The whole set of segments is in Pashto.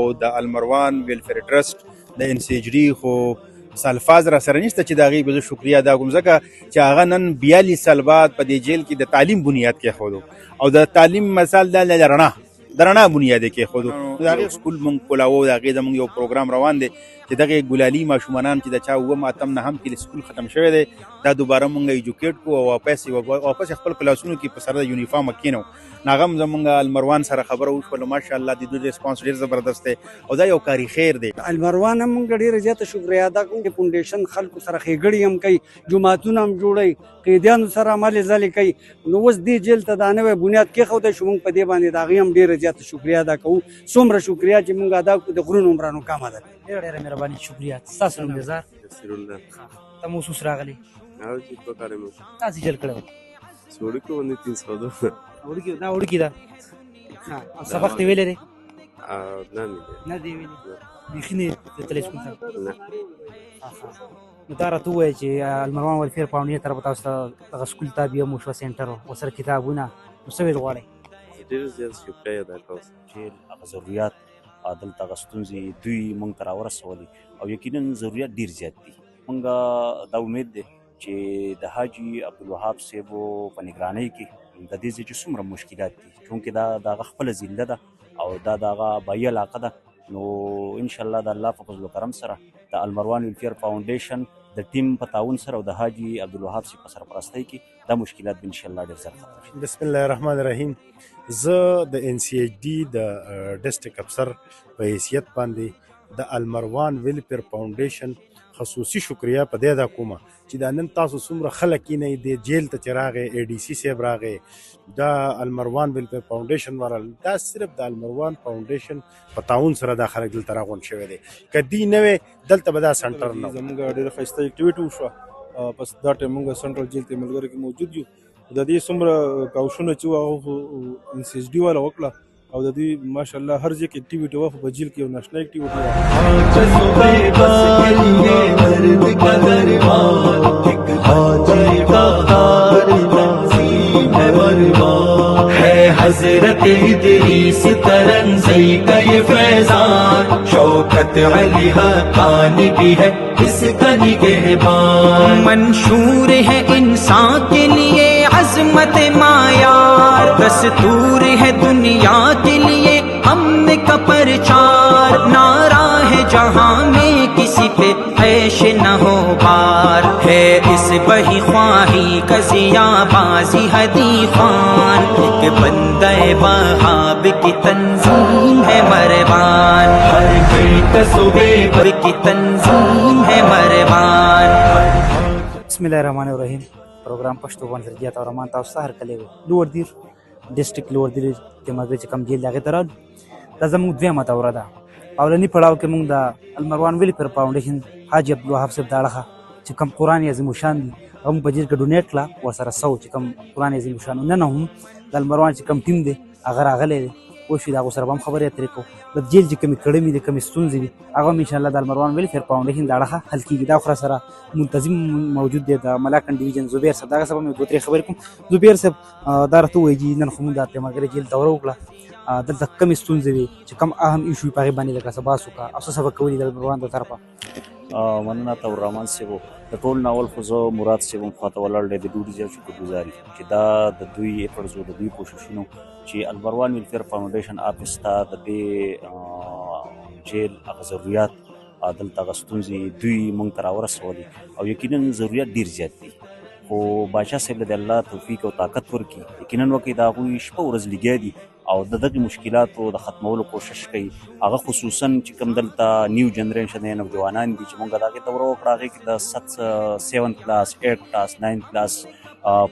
او د المروان ویلفیر ټرست د ان سی ایچ ډي خو الفاظ را سره نشته چې د هغې به زه شکریا ادا کړم، ځکه چې هغه نن 42 سال بعد په دې جیل کې د تعلیم بنیاد کېښودو او د تعلیم مثال د رڼا بنیاد یې کېښودو. د هغې سکول موږ کولاوو، د هغې زموږ یو پروګرام روان دی چې دغه ګلالي ماشومانان چې د چا اووم اتم نهم کې سکول ختم شوی دی، دا دوباره موږ ایجوکیټ کړو او واپس خپل کلاسونو کې په سره د یونیفارم کېنو. هغه هم زموږ المروان سره خبره وشوله، ماشاءالله د دوی ریسپانس ډېر زبردست دی او دا یو کاري خیر دی. المروان هم موږ ډېره زیاته شکریا ادا کوو چې فونډیشن خلکو سره ښېګړې هم کوي، جوماتونه هم جوړوي، قیدیانو سره هلې ځلې کوي. نو اوس دې جیل ته دا نوی بنیاد کېښودی شو، موږ په دې باندې د هغې هم ډېره زیاته شکریا ادا کوو. څومره شکریا چې موږ ادا کړو د غرونو عمرانو کمه ده. ډېره مهرباني، شکریه. ستاسو نوم نظار؟ نصیرالله. ته مو اوس راغلی؟ چې دوه کاله مې وشو. تاسې جیل کړی و؟ وړوکی باندې 302. دا وړوکي ده. او سبق دې ویلی دی؟ نه دې ویلي؟ بیخي نه تللی سکول ته؟ نه. نو دا راته ووایه چې المروان ویلفیر فاونډیشن طرفه تاسو ته دغه سکول ته بیا مو شوه سینټر ورسره کتابونه، نو څه ویل غواړئ؟ ډېر زیات شکریه ادا کوم. جیل هغه ضروريات دلته هغه ستونزې دوی موږ ته راورسولي او یقینا ضروريات ډېر زیات دي. موږ دا امید دی چې د حاجي عبدالوهاب صاحبو په نګرانۍ کې د دې ځای چې څومره مشکلات دي، چونکې دا د هغه خپله ضلع ده او دا د هغه آبایي علاقه ده، نو انشاءالله د الله په فضل و کرم سره د المروان ویلفیر فاونډیشن د ټیم په تعاون سره او د حاجي عبدالوهاب صاحب په سرپرستۍ کې دا مشکلات به انشاءالله ډېر زر ختم شي. بسم الله الرحمن الرحیم. زه د ان سی ایچ ډي د ډسټرک افسر په حیثیت باندې د المروان ویلفیر فاونډیشن خصوصي شکریه په دې ادا کوم چې دا نن تاسو څومره خلک کینئ د جیل ته چې راغی، اے ډي سی صاحب راغی، دا المروان ویلفیر فاونډیشن والا، دا صرف د المروان فاونډیشن په تعاون سره دا خلک دلته راغونډ شوی دی. که دوی نه وی دلته به دا سنټر نه و. زموږ ډېره ښایسته اکټیویټي وشوه. پس دا ټایم موږ سنټرل جیل ته ملګرو کې موجود یو. د دې څومره کاوشونه چې وو هغه ان سی ایچ ډي والا وکړه او د دې ماشاءالله هر ځای کې اکټیویټي وه، په جیل کې یو ناشنا اکټیویټي حضرت ادریس ترنزی کا یہ فیضان، شوکت علی حقانی بھی ہے اس کا نگہبان، منشور ہے انسان کے لیے عظمت معیار، دستور ہے دنیا کے لیے امن کا پرچار، نعرہ ہے جہاں میں کسی پہ عیش نہ ہو بار، ہے اس بہی خواہی کا ضیاء بازی ہدی خان، ایک بندہ وہاب کی تنظیم ہے مروان، ہر بیت صبح کی تنظیم ہے مروان. بسم الله الرحمن الرحیم. پروګرام پښتو باندې زیات او رمان تاسو ته هرکلی وي. لوړ دیر ډسټرک لوړ دیر کې مګر چې کوم جیل دی هغې ته راغلو. دا زموږ دویمه دوره ده. اولني پړاو کې موږ د المروان ویلفیر فاونډیشن حاجي عبدالوهاب صاحب د اړخه چې کوم قرآن عظیم الشان دي هغه موږ په جیل کې ډونیټ کړه ورسره سو چې کوم قرآن عظیم الشان. نن هم د المروان چې کوم ټیم دی هغه راغلی دی، وشي د هغو سره به هم خبرې اترې کوو. د جیل چې کومې کړمې دي، کومې ستونزې دي، هغه هم انشاءالله د المروان ویلفیر فاونډیشن د اړخه حل کېږي. دا خو سره منتظم موجود دی د ملاکنډ ډیویژن زبیر صاحب، دغه صاحب هم یو دوه درې خبرې کوم. زبیر صاحب دا راته ووایي چې نن خو موږ د تیماګرې جیل دوره وکړه، دلته کمې ستونزې وي چې کم اهم ایشو په هغې باندې لکه څه بحث وکړه او څه سبق کولي د المروان د طرفه. مننه طور الرحمن صاحبو. د ټول ناول خو زه مراد صاحب هم خواته ولاړ دی، د ډېر زیات شکرګزاري چې دا د دوی ایفرټس او د دوی کوششونو چې المروان ویلفیر فاونډیشن آفس ته د دې جیل هغه ضروريات دلته هغه ستونزې دوی موږ ته راورسولي او یقینا ضروريات ډېر زیات دي، خو بادشاه صاحب له د الله توفیق او طاقت ورکړي یقینا وکړي د هغوی شپه ورځ لګیا دي او د دغې مشکلاتو د ختمولو کوشش کوي. هغه خصوصا چې کوم دلته نیو جنریشن دی، نوجوانان دي چې موږ د هغې دوره وکړه، هغې کې د 7 کلاس 8 کلاس 9 کلاس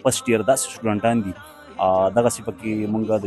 فرسټ ایئر داسې سټوډنټان دي، دغسې پکې موږ د